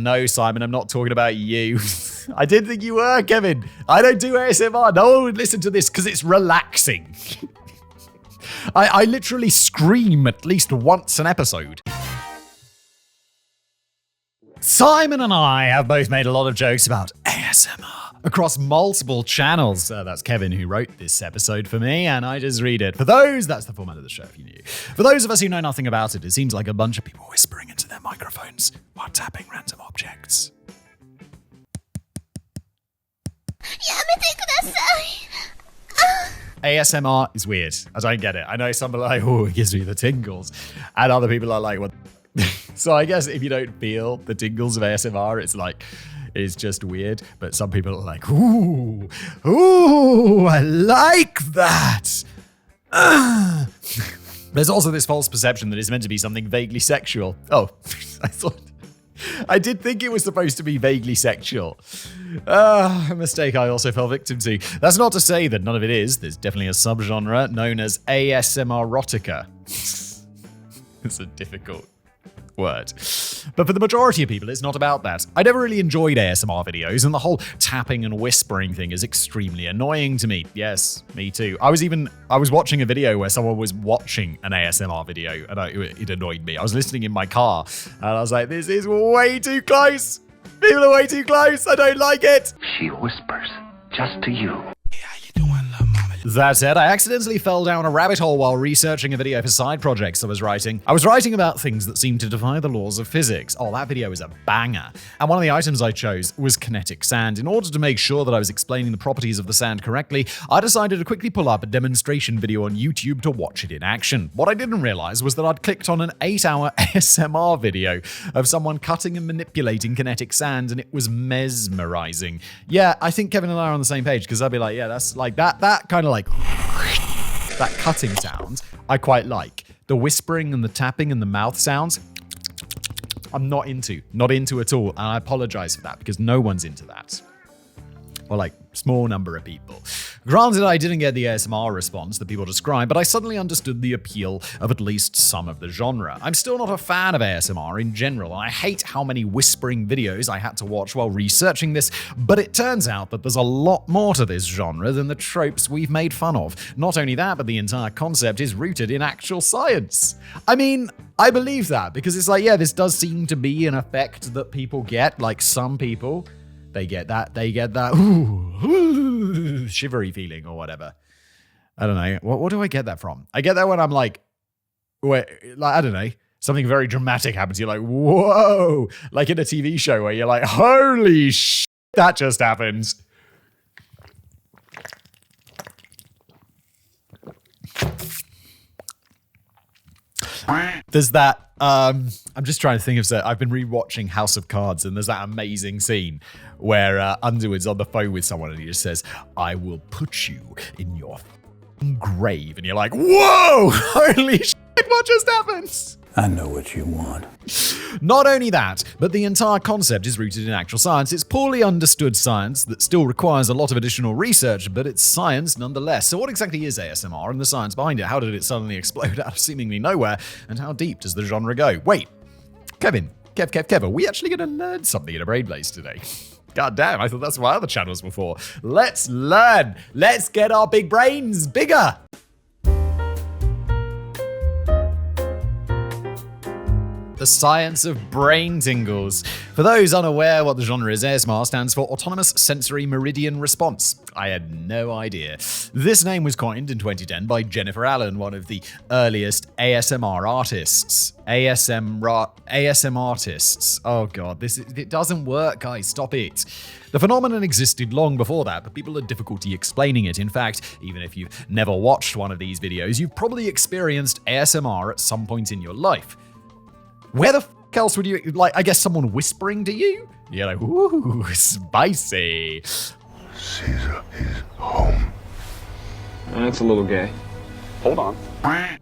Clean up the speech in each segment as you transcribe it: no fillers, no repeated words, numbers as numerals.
no, Simon, I'm not talking about you. I did think you were, Kevin. I don't do ASMR. No one would listen to this because it's relaxing. I literally scream at least once an episode. Simon and I have both made a lot of jokes about ASMR across multiple channels. That's Kevin who wrote this episode for me, and I just read it. That's the format of the show, if you knew. For those of us who know nothing about it, it seems like a bunch of people whispering into their microphones while tapping random objects. ASMR is weird. I don't get it. I know some are like, oh, it gives me the tingles. And other people are like, what? So I guess if you don't feel the tingles of ASMR, it's just weird. But some people are like, ooh, I like that. There's also this false perception that it's meant to be something vaguely sexual. Oh, I did think it was supposed to be vaguely sexual. A mistake I also fell victim to. That's not to say that none of it is. There's definitely a subgenre known as ASMRotica. It's a difficult word. But for the majority of people, it's not about that. I never really enjoyed ASMR videos, and the whole tapping and whispering thing is extremely annoying to me. Yes, me too. I was watching a video where someone was watching an ASMR video, and it annoyed me. I was listening in my car, and I was like, this is way too close. People are way too close. I don't like it. She whispers just to you. That said, I accidentally fell down a rabbit hole while researching a video for side projects I was writing. I was writing about things that seemed to defy the laws of physics. Oh, that video is a banger. And one of the items I chose was kinetic sand. In order to make sure that I was explaining the properties of the sand correctly, I decided to quickly pull up a demonstration video on YouTube to watch it in action. What I didn't realize was that I'd clicked on an 8-hour ASMR video of someone cutting and manipulating kinetic sand, and it was mesmerizing. Yeah, I think Kevin and I are on the same page, because I'd be like, yeah, that's like that kind of like that cutting sound I quite like. The whispering and the tapping and the mouth sounds I'm not into at all, and I apologize for that because no one's into that. Or like small number of people. Granted, I didn't get the ASMR response that people describe, but I suddenly understood the appeal of at least some of the genre. I'm still not a fan of ASMR in general, and I hate how many whispering videos I had to watch while researching this, but it turns out that there's a lot more to this genre than the tropes we've made fun of. Not only that, but the entire concept is rooted in actual science. I mean, I believe that, because it's like, yeah, this does seem to be an effect that people get, like some people. They get that ooh, shivery feeling or whatever. I don't know. What do I get that from? I get that when I'm like, I don't know, something very dramatic happens. You're like, whoa, like in a TV show where you're like, holy shit, that just happened. There's that, I'm just trying to think of, I've been rewatching House of Cards, and there's that amazing scene where Underwood's on the phone with someone and he just says, I will put you in your grave. And you're like, whoa, holy shit, what just happened? I know what you want. Not only that, but the entire concept is rooted in actual science. It's poorly understood science that still requires a lot of additional research, but it's science nonetheless. So what exactly is ASMR and the science behind it? How did it suddenly explode out of seemingly nowhere? And how deep does the genre go? Wait, Kevin, are we actually going to learn something in a Brain Blaze today? God damn, I thought that's what other channels were for. Let's learn. Let's get our big brains bigger. The science of brain tingles. For those unaware what the genre is, ASMR stands for Autonomous Sensory Meridian Response. I had no idea. This name was coined in 2010 by Jennifer Allen, one of the earliest ASMR artists. ASM artists. Oh god, it doesn't work, guys, stop it. The phenomenon existed long before that, but people had difficulty explaining it. In fact, even if you've never watched one of these videos, you've probably experienced ASMR at some point in your life. Where the else would you, I guess someone whispering to you? You're like, ooh, spicy. Caesar is home. That's a little gay. Hold on.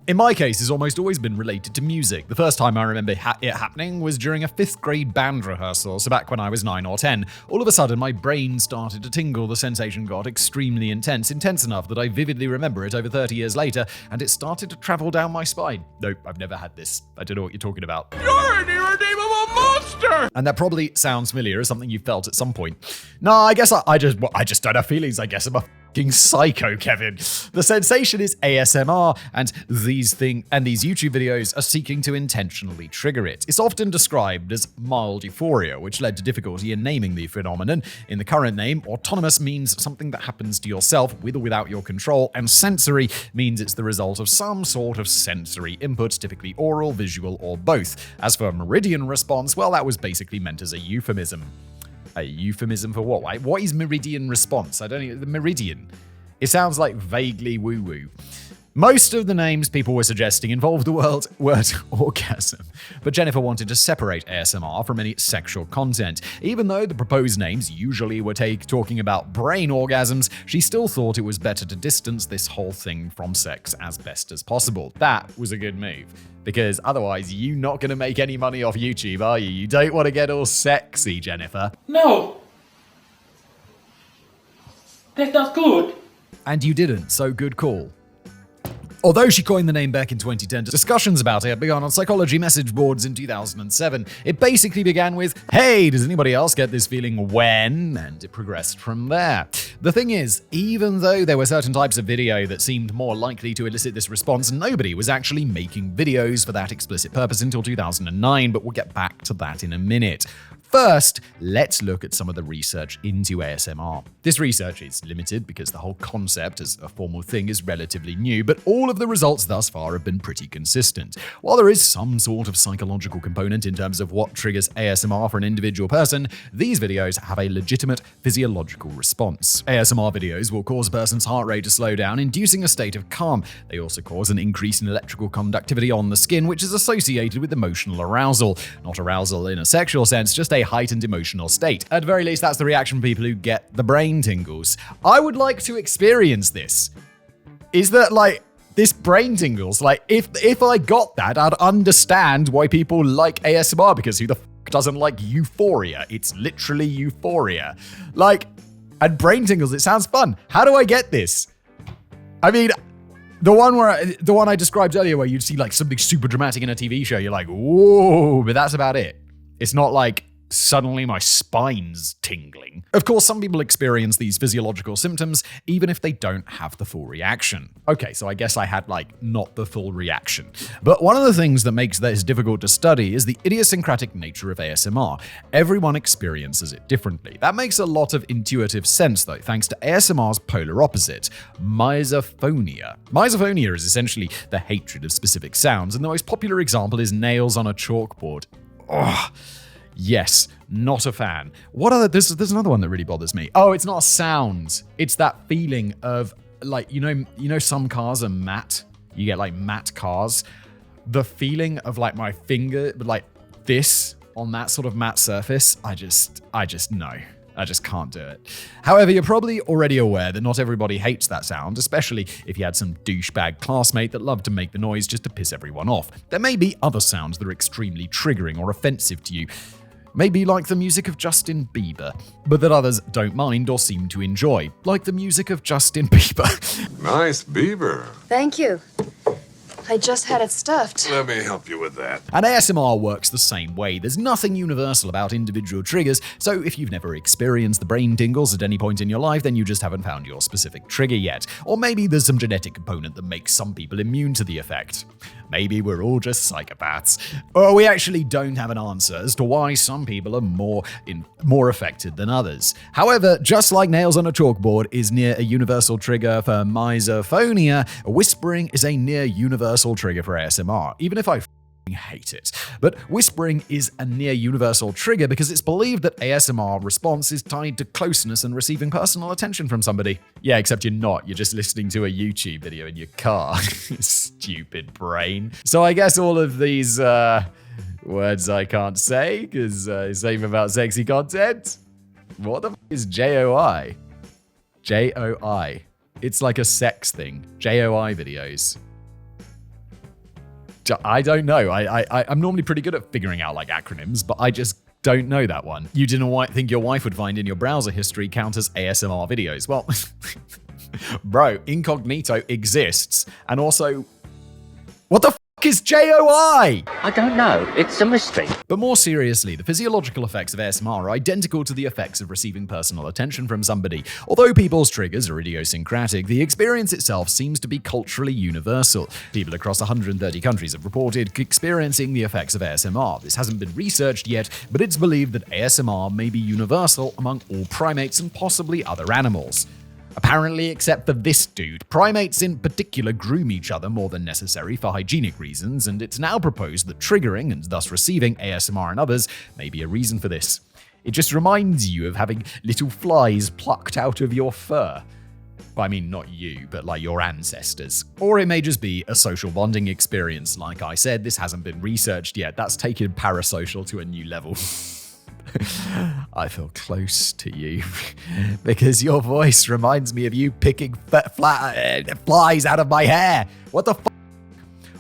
In my case, it's almost always been related to music. The first time I remember it happening was during a 5th grade band rehearsal, so back when I was 9 or 10. All of a sudden, my brain started to tingle. The sensation got extremely intense enough that I vividly remember it over 30 years later, and it started to travel down my spine. Nope, I've never had this. I don't know what you're talking about. You're an irredeemable monster! And that probably sounds familiar as something you felt at some point. No, I guess I just don't have feelings, I guess. I'm a fucking psycho, Kevin. The sensation is ASMR, and these YouTube videos are seeking to intentionally trigger it. It's often described as mild euphoria, which led to difficulty in naming the phenomenon. In the current name, autonomous means something that happens to yourself with or without your control, and sensory means it's the result of some sort of sensory input, typically oral, visual, or both. As for meridian response, well, that was basically meant as a euphemism. A euphemism for what? What is meridian response? I don't know. The meridian. It sounds like vaguely woo-woo. Most of the names people were suggesting involved the word orgasm, but Jennifer wanted to separate ASMR from any sexual content. Even though the proposed names usually were talking about brain orgasms, she still thought it was better to distance this whole thing from sex as best as possible. That was a good move, because otherwise you're not going to make any money off YouTube, are you? You don't want to get all sexy, Jennifer. No! That's not good. And you didn't, so good call. Although she coined the name back in 2010, discussions about it began on psychology message boards in 2007. It basically began with, hey, does anybody else get this feeling when? And it progressed from there. The thing is, even though there were certain types of video that seemed more likely to elicit this response, nobody was actually making videos for that explicit purpose until 2009, but we'll get back to that in a minute. First, let's look at some of the research into ASMR. This research is limited because the whole concept as a formal thing is relatively new, but all of the results thus far have been pretty consistent. While there is some sort of psychological component in terms of what triggers ASMR for an individual person, these videos have a legitimate physiological response. ASMR videos will cause a person's heart rate to slow down, inducing a state of calm. They also cause an increase in electrical conductivity on the skin, which is associated with emotional arousal. Not arousal in a sexual sense, just a heightened emotional state. At the very least, that's the reaction from people who get the brain tingles. I would like to experience this. Is that like this brain tingles? Like if I got that, I'd understand why people like ASMR, because who the fuck doesn't like euphoria? It's literally euphoria. Like, and brain tingles, it sounds fun. How do I get this? I mean, the one I described earlier where you'd see like something super dramatic in a TV show, you're like, whoa, but that's about it. It's not like suddenly my spine's tingling. Of course, some people experience these physiological symptoms even if they don't have the full reaction. Okay, so I guess I had not the full reaction. But one of the things that makes this difficult to study is the idiosyncratic nature of ASMR. Everyone experiences it differently. That makes a lot of intuitive sense though, thanks to ASMR's polar opposite, misophonia. Misophonia is essentially the hatred of specific sounds, and the most popular example is nails on a chalkboard. Ugh. Yes, not a fan. There's another one that really bothers me. Oh, it's not a sound. It's that feeling of some cars are matte. You get matte cars. The feeling of my finger, this on that sort of matte surface. I just no. I just can't do it. However, you're probably already aware that not everybody hates that sound, especially if you had some douchebag classmate that loved to make the noise just to piss everyone off. There may be other sounds that are extremely triggering or offensive to you. Maybe like the music of Justin Bieber, but that others don't mind or seem to enjoy, like the music of Justin Bieber. Nice beaver. Thank you. I just had it stuffed. Let me help you with that. And ASMR works the same way. There's nothing universal about individual triggers, so if you've never experienced the brain tingles at any point in your life, then you just haven't found your specific trigger yet. Or maybe there's some genetic component that makes some people immune to the effect. Maybe we're all just psychopaths. Or we actually don't have an answer as to why some people are more affected than others. However, just like nails on a chalkboard is near a universal trigger for misophonia, whispering is a near universal trigger for ASMR, even if I hate it. But whispering is a near universal trigger because it's believed that ASMR response is tied to closeness and receiving personal attention from somebody. Yeah, except you're not. You're just listening to a YouTube video in your car. Stupid brain. So I guess all of these words I can't say because same about sexy content. What the f is JOI? JOI. It's like a sex thing. JOI videos. I don't know. I'm normally pretty good at figuring out like acronyms, but I just don't know that one. You didn't think your wife would find in your browser history count as ASMR videos. Well, bro, incognito exists. And also, what the is JOI? I don't know. It's a mystery. But more seriously, the physiological effects of ASMR are identical to the effects of receiving personal attention from somebody. Although people's triggers are idiosyncratic, the experience itself seems to be culturally universal. People across 130 countries have reported experiencing the effects of ASMR. This hasn't been researched yet, but it's believed that ASMR may be universal among all primates and possibly other animals. Apparently, except for this dude, primates in particular groom each other more than necessary for hygienic reasons, and it's now proposed that triggering, and thus receiving ASMR in others, may be a reason for this. It just reminds you of having little flies plucked out of your fur. Well, I mean, not you, but like your ancestors. Or it may just be a social bonding experience. Like I said, this hasn't been researched yet. That's taken parasocial to a new level. I feel close to you because your voice reminds me of you picking flies out of my hair. What the f***?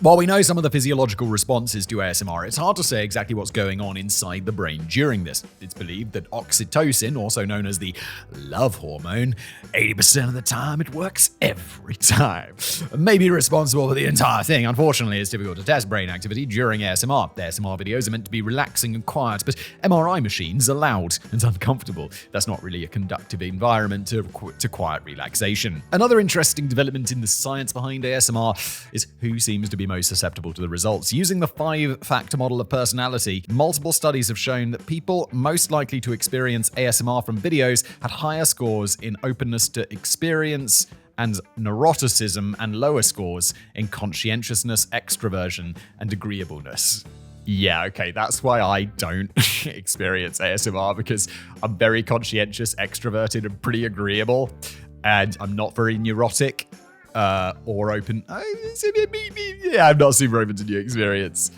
While we know some of the physiological responses to ASMR, it's hard to say exactly what's going on inside the brain during this. It's believed that oxytocin, also known as the love hormone, 80% of the time it works every time, may be responsible for the entire thing. Unfortunately, it's difficult to test brain activity during ASMR. The ASMR videos are meant to be relaxing and quiet, but MRI machines are loud and uncomfortable. That's not really a conductive environment to quiet relaxation. Another interesting development in the science behind ASMR is who seems to be most susceptible to the results. Using the 5-factor model of personality, multiple studies have shown that people most likely to experience ASMR from videos had higher scores in openness to experience and neuroticism and lower scores in conscientiousness, extroversion, and agreeableness. Yeah, okay, that's why I don't experience ASMR, because I'm very conscientious, extroverted, and pretty agreeable, and I'm not very neurotic. Or open. Yeah, I'm not super open to new experience.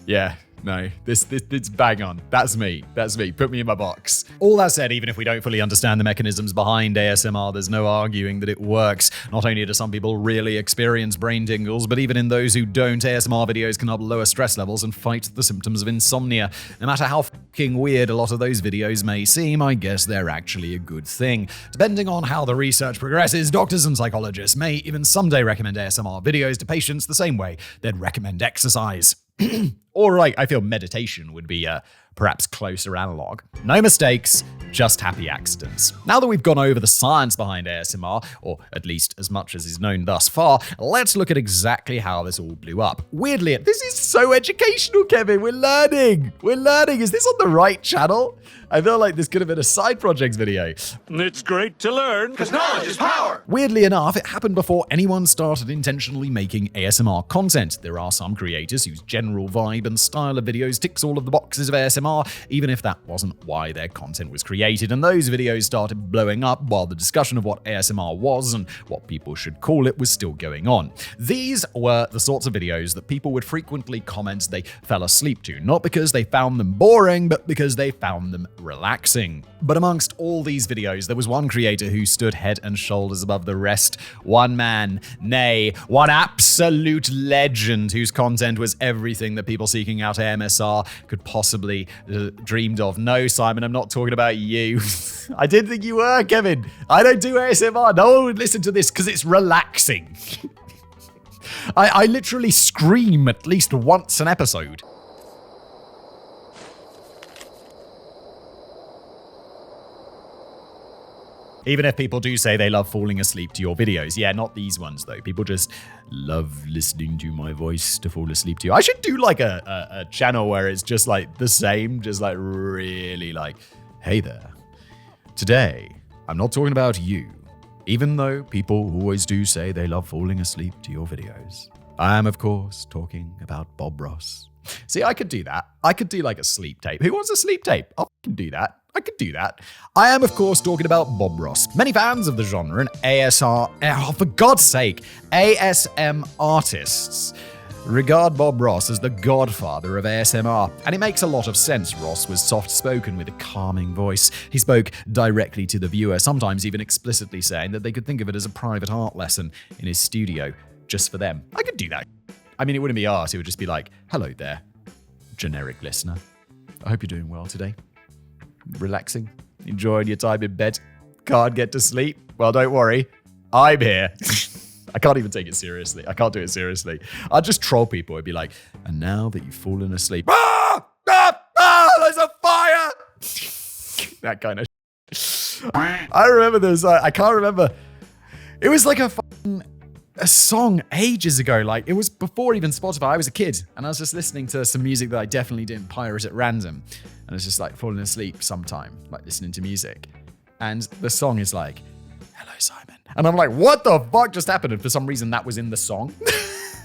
Yeah, no, this bang on. That's me. Put me in my box. All that said, even if we don't fully understand the mechanisms behind ASMR, there's no arguing that it works. Not only do some people really experience brain tingles, but even in those who don't, ASMR videos can help lower stress levels and fight the symptoms of insomnia. No matter how fucking weird a lot of those videos may seem, I guess they're actually a good thing. Depending on how the research progresses, doctors and psychologists may even someday recommend ASMR videos to patients the same way they'd recommend exercise. Or like, I feel meditation would be a perhaps closer analog. No mistakes, just happy accidents. Now that we've gone over the science behind ASMR, or at least as much as is known thus far, let's look at exactly how this all blew up. Weirdly, this is so educational, Kevin. We're learning. Is this on the right channel? I feel like this could have been a side projects video. It's great to learn. Because knowledge is power. Weirdly enough, it happened before anyone started intentionally making ASMR content. There are some creators whose general vibe and style of videos ticks all of the boxes of ASMR, even if that wasn't why their content was created, and those videos started blowing up while the discussion of what ASMR was and what people should call it was still going on. These were the sorts of videos that people would frequently comment they fell asleep to, not because they found them boring, but because they found them relaxing. But amongst all these videos, there was one creator who stood head and shoulders above the rest. One man, nay, one absolute legend whose content was everything that people seeking out AMSR could possibly dreamed of. No, Simon, I'm not talking about you. I didn't think you were, Kevin. I don't do ASMR. No one would listen to this because it's relaxing. I literally scream at least once an episode. Even if people do say they love falling asleep to your videos. Yeah, not these ones, though. People just love listening to my voice to fall asleep to. I should do like a channel where it's just like the same, just like really like, hey there. Today, I'm not talking about you, even though people always do say they love falling asleep to your videos. I am, of course, talking about Bob Ross. See, I could do that. I could do like a sleep tape. Who wants a sleep tape? I can do that. I could do that. I am, of course, talking about Bob Ross. Many fans of the genre and for God's sake, ASM artists regard Bob Ross as the godfather of ASMR, and it makes a lot of sense. Ross was soft-spoken with a calming voice. He spoke directly to the viewer, sometimes even explicitly saying that they could think of it as a private art lesson in his studio just for them. I could do that. I mean, it wouldn't be art. It would just be like, hello there, generic listener. I hope you're doing well today. Relaxing, enjoying your time in bed. Can't get to sleep. Well, don't worry. I'm here. I can't even take it seriously. I can't do it seriously. I'd just troll people. It'd be like, and now that you've fallen asleep, there's a fire. That kind of shit. I remember there's, I can't remember. It was like a song ages ago. Like, it was before even Spotify. I was a kid and I was just listening to some music that I definitely didn't pirate at random. And it's just like falling asleep sometime, like listening to music. And the song is like, hello, Simon. And I'm like, what the fuck just happened? And for some reason that was in the song.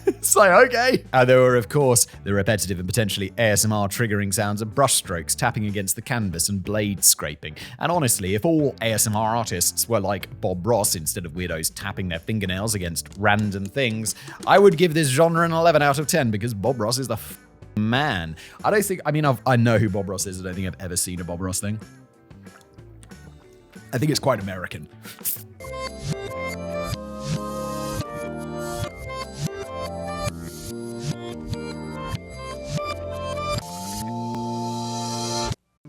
It's like, okay. And there were, of course, the repetitive and potentially ASMR triggering sounds of brushstrokes tapping against the canvas and blade scraping. And honestly, if all ASMR artists were like Bob Ross instead of weirdos tapping their fingernails against random things, I would give this genre an 11 out of 10 because Bob Ross is the man. I know who Bob Ross is. I don't think I've ever seen a Bob Ross thing. I think it's quite American.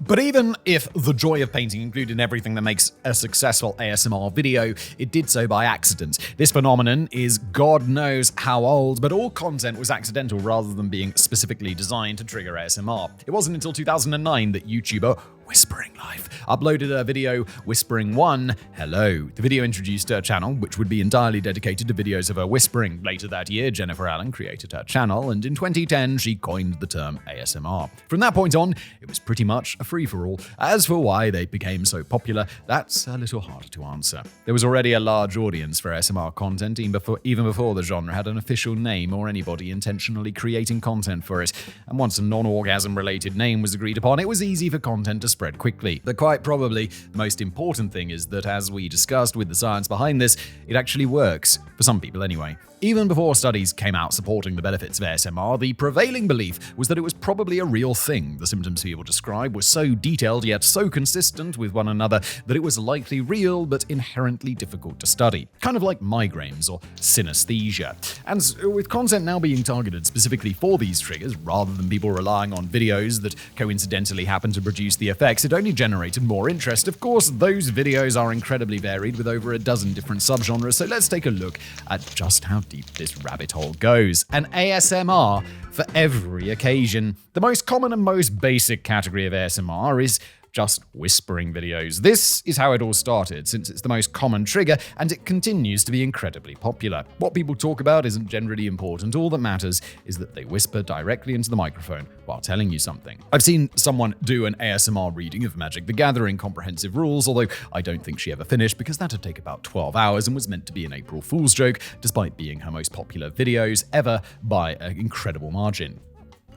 But even if the joy of painting included everything that makes a successful ASMR video, it did so by accident. This phenomenon is God knows how old, but all content was accidental rather than being specifically designed to trigger ASMR. It wasn't until 2009 that YouTuber Whispering Life uploaded a video whispering 1 hello. The video introduced her channel, which would be entirely dedicated to videos of her whispering. Later that year, Jennifer Allen created her channel, and in 2010, she coined the term ASMR. From that point on, it was pretty much a free-for-all. As for why they became so popular, that's a little harder to answer. There was already a large audience for ASMR content even before the genre had an official name or anybody intentionally creating content for it. And once a non-orgasm related name was agreed upon, it was easy for content to spread quickly. The quite probably most important thing is that, as we discussed with the science behind this, it actually works. For some people anyway. Even before studies came out supporting the benefits of ASMR, the prevailing belief was that it was probably a real thing. The symptoms people described were so detailed yet so consistent with one another that it was likely real but inherently difficult to study. Kind of like migraines or synesthesia. And with content now being targeted specifically for these triggers, rather than people relying on videos that coincidentally happen to produce the effects, it only generated more interest. Of course, those videos are incredibly varied with over a dozen different subgenres, so let's take a look at just how deep this rabbit hole goes. An ASMR for every occasion. The most common and most basic category of ASMR is just whispering videos. This is how it all started, since it's the most common trigger, and it continues to be incredibly popular. What people talk about isn't generally important. All that matters is that they whisper directly into the microphone while telling you something. I've seen someone do an ASMR reading of Magic the Gathering Comprehensive Rules, although I don't think she ever finished because that'd take about 12 hours and was meant to be an April Fool's joke, despite being her most popular videos ever by an incredible margin.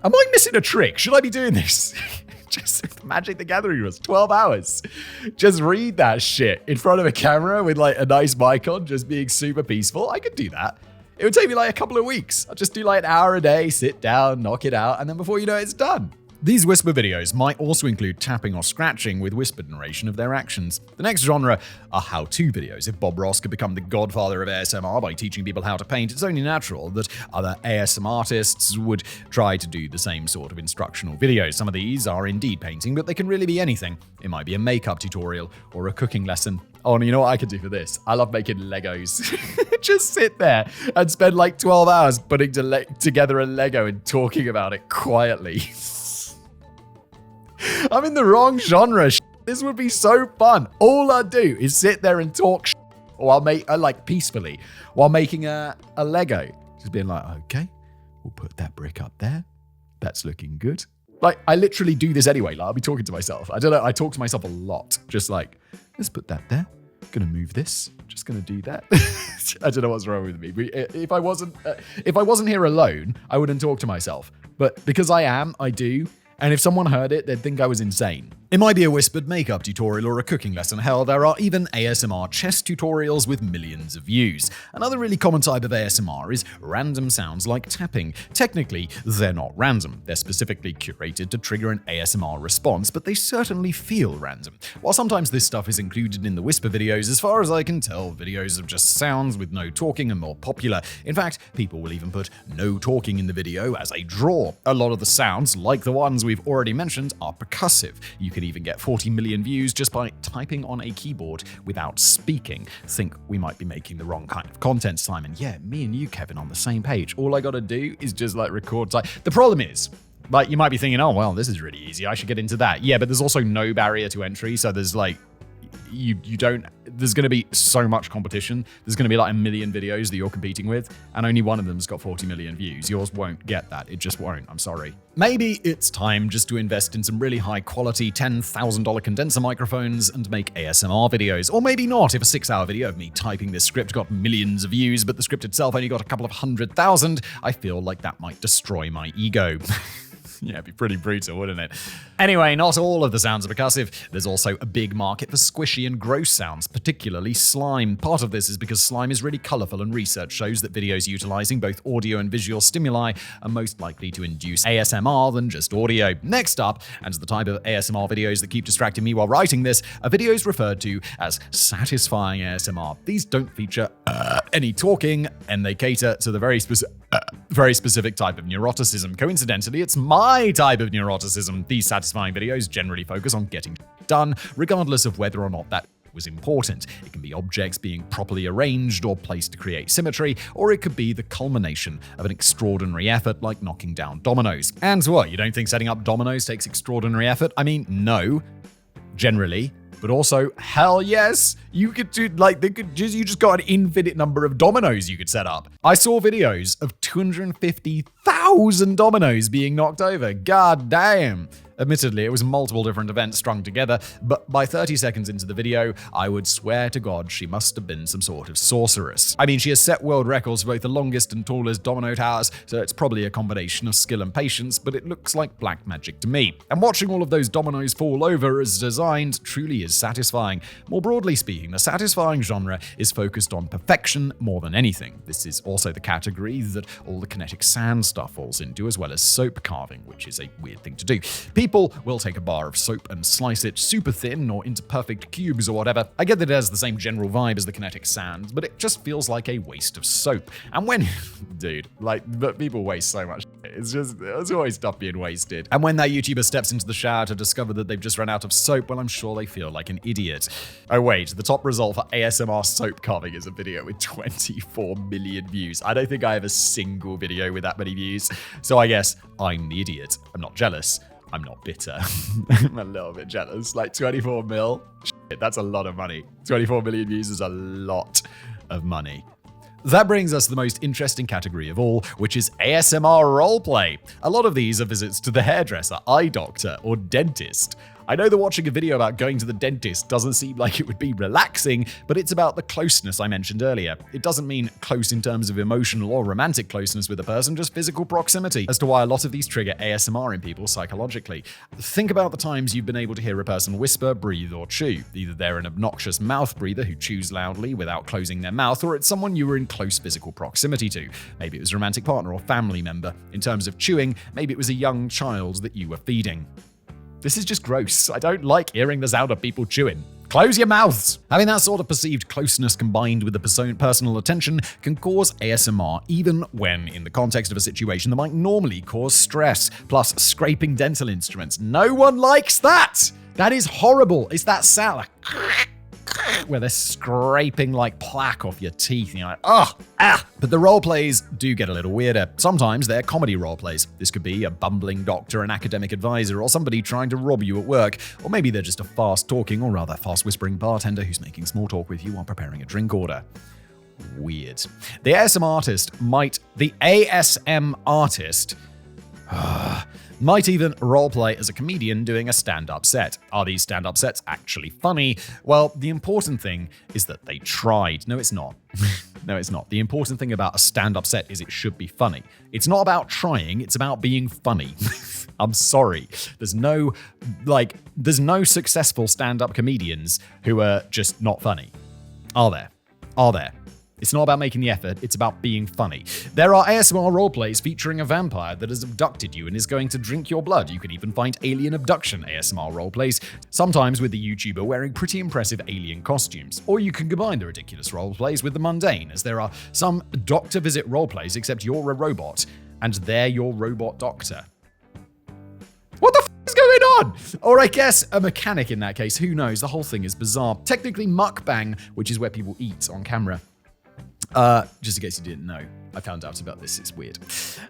Am I missing a trick? Should I be doing this? Just Magic the Gathering was 12 hours. Just read that shit in front of a camera with like a nice mic on, just being super peaceful. I could do that. It would take me like a couple of weeks. I'll just do like an hour a day, sit down, knock it out, and then before you know it, it's done. These whisper videos might also include tapping or scratching with whispered narration of their actions. The next genre are how-to videos. If Bob Ross could become the godfather of ASMR by teaching people how to paint, it's only natural that other ASMR artists would try to do the same sort of instructional videos. Some of these are indeed painting, but they can really be anything. It might be a makeup tutorial or a cooking lesson. Oh, and you know what I could do for this? I love making Legos. Just sit there and spend like 12 hours putting together a Lego and talking about it quietly. I'm in the wrong genre. This would be so fun. All I do is sit there and talk while peacefully while making a Lego. Just being like, okay, we'll put that brick up there. That's looking good. Like, I literally do this anyway. Like, I'll be talking to myself. I don't know. I talk to myself a lot. Just like, let's put that there. Gonna move this. Just gonna do that. I don't know what's wrong with me. If I wasn't here alone, I wouldn't talk to myself. But because I am, I do. And if someone heard it, they'd think I was insane. It might be a whispered makeup tutorial or a cooking lesson. Hell, there are even ASMR chess tutorials with millions of views. Another really common type of ASMR is random sounds like tapping. Technically, they're not random. They're specifically curated to trigger an ASMR response, but they certainly feel random. While sometimes this stuff is included in the whisper videos, as far as I can tell, videos of just sounds with no talking are more popular. In fact, people will even put no talking in the video as a draw. A lot of the sounds, like the ones we've already mentioned, are percussive. You could even get 40 million views just by typing on a keyboard without speaking. Think we might be making the wrong kind of content, Simon. Yeah, me and you, Kevin, on the same page. All I gotta do is just record type. The problem is, you might be thinking, oh, well, this is really easy. I should get into that. Yeah, but there's also no barrier to entry. So there's there's going to be so much competition. There's going to be a million videos that you're competing with, and only one of them's got 40 million views. Yours won't get that. It just won't. I'm sorry. Maybe it's time just to invest in some really high quality $10,000 condenser microphones and make ASMR videos. Or maybe not. If a 6-hour video of me typing this script got millions of views, but the script itself only got a couple of 100,000, I feel like that might destroy my ego. Yeah, it'd be pretty brutal, wouldn't it? Anyway, not all of the sounds are percussive. There's also a big market for squishy and gross sounds, particularly slime. Part of this is because slime is really colorful, and research shows that videos utilizing both audio and visual stimuli are most likely to induce ASMR than just audio. Next up, and the type of ASMR videos that keep distracting me while writing this, are videos referred to as satisfying ASMR. These don't feature any talking, and they cater to the very specific type of neuroticism. Coincidentally, it's my type of neuroticism. These satisfying videos generally focus on getting done, regardless of whether or not that was important. It can be objects being properly arranged or placed to create symmetry, or it could be the culmination of an extraordinary effort like knocking down dominoes. And what, you don't think setting up dominoes takes extraordinary effort? I mean, no, generally. But also, hell yes, you could do, you just got an infinite number of dominoes you could set up. I saw videos of 250,000 dominoes being knocked over. God damn. Admittedly, it was multiple different events strung together, but by 30 seconds into the video, I would swear to God she must have been some sort of sorceress. I mean, she has set world records for both the longest and tallest domino towers, so it's probably a combination of skill and patience, but it looks like black magic to me. And watching all of those dominoes fall over as designed truly is satisfying. More broadly speaking, the satisfying genre is focused on perfection more than anything. This is also the category that all the kinetic sand stuff falls into, as well as soap carving, which is a weird thing to do. People will take a bar of soap and slice it super thin or into perfect cubes or whatever. I get that it has the same general vibe as the kinetic sand, but it just feels like a waste of soap. And when, but people waste so much. It's always stuff being wasted. And when that YouTuber steps into the shower to discover that they've just run out of soap, well, I'm sure they feel like an idiot. Oh wait, the top result for ASMR soap carving is a video with 24 million views. I don't think I have a single video with that many views. So I guess I'm the idiot. I'm not jealous. I'm not bitter. I'm a little bit jealous. 24 mil? Shit, that's a lot of money. 24 million views is a lot of money. That brings us to the most interesting category of all, which is ASMR roleplay. A lot of these are visits to the hairdresser, eye doctor, or dentist. I know that watching a video about going to the dentist doesn't seem like it would be relaxing, but it's about the closeness I mentioned earlier. It doesn't mean close in terms of emotional or romantic closeness with a person, just physical proximity, as to why a lot of these trigger ASMR in people psychologically. Think about the times you've been able to hear a person whisper, breathe, or chew. Either they're an obnoxious mouth breather who chews loudly without closing their mouth, or it's someone you were in close physical proximity to. Maybe it was a romantic partner or family member. In terms of chewing, maybe it was a young child that you were feeding. This is just gross. I don't like hearing the sound of people chewing. Close your mouths! Having that sort of perceived closeness combined with the personal attention can cause ASMR, even when in the context of a situation that might normally cause stress. Plus, scraping dental instruments. No one likes that! That is horrible. It's that sound where they're scraping plaque off your teeth, and you're like, But the role plays do get a little weirder. Sometimes they're comedy role plays. This could be a bumbling doctor, an academic advisor, or somebody trying to rob you at work. Or maybe they're just a fast-talking, or rather fast-whispering bartender who's making small talk with you while preparing a drink order. Weird. The ASM artist might even roleplay as a comedian doing a stand-up set. Are these stand-up sets actually funny? Well, the important thing is that they tried. No, it's not. No, it's not. The important thing about a stand-up set is it should be funny. It's not about trying, it's about being funny. I'm sorry. There's no successful stand-up comedians who are just not funny. Are there? Are there? It's not about making the effort, it's about being funny. There are ASMR roleplays featuring a vampire that has abducted you and is going to drink your blood. You can even find alien abduction ASMR roleplays, sometimes with the YouTuber wearing pretty impressive alien costumes. Or you can combine the ridiculous roleplays with the mundane, as there are some doctor visit roleplays, except you're a robot, and they're your robot doctor. What the is going on? Or I guess a mechanic in that case, who knows? The whole thing is bizarre. Technically mukbang, which is where people eat on camera. Just in case you didn't know, I found out about this, it's weird.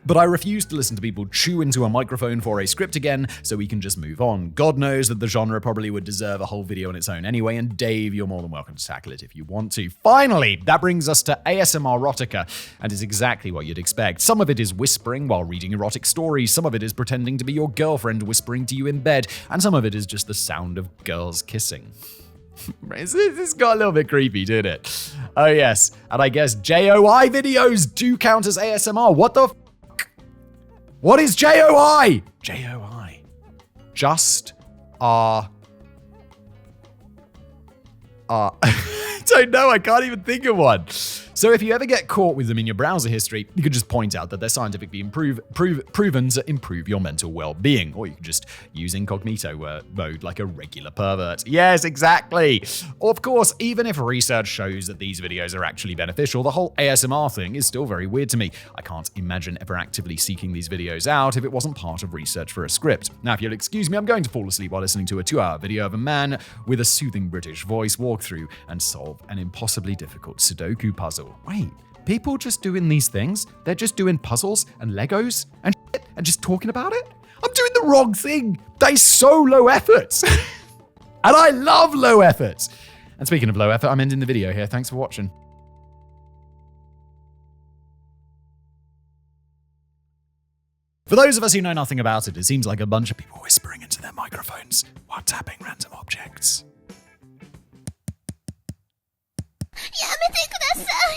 But I refuse to listen to people chew into a microphone for a script again, so we can just move on. God knows that the genre probably would deserve a whole video on its own anyway, and Dave, you're more than welcome to tackle it if you want to. Finally, that brings us to ASMR erotica, and it's exactly what you'd expect. Some of it is whispering while reading erotic stories, some of it is pretending to be your girlfriend whispering to you in bed, and some of it is just the sound of girls kissing. This got a little bit creepy, didn't it? Oh yes, and I guess JOI videos do count as ASMR. What the f***? What is JOI? JOI. Just I don't know, I can't even think of one. So if you ever get caught with them in your browser history, you can just point out that they're scientifically proven to improve your mental well-being, or you can just use incognito mode like a regular pervert. Yes, exactly. Of course, even if research shows that these videos are actually beneficial, the whole ASMR thing is still very weird to me. I can't imagine ever actively seeking these videos out if it wasn't part of research for a script. Now, if you'll excuse me, I'm going to fall asleep while listening to a 2-hour video of a man with a soothing British voice walk through and solve an impossibly difficult Sudoku puzzle. Wait, people just doing these things? They're just doing puzzles and Legos and shit and just talking about it? I'm doing the wrong thing. That is so low effort. And I love low effort. And speaking of low effort, I'm ending the video here. Thanks for watching. For those of us who know nothing about it, it seems like a bunch of people whispering into their microphones while tapping random objects. やめてください。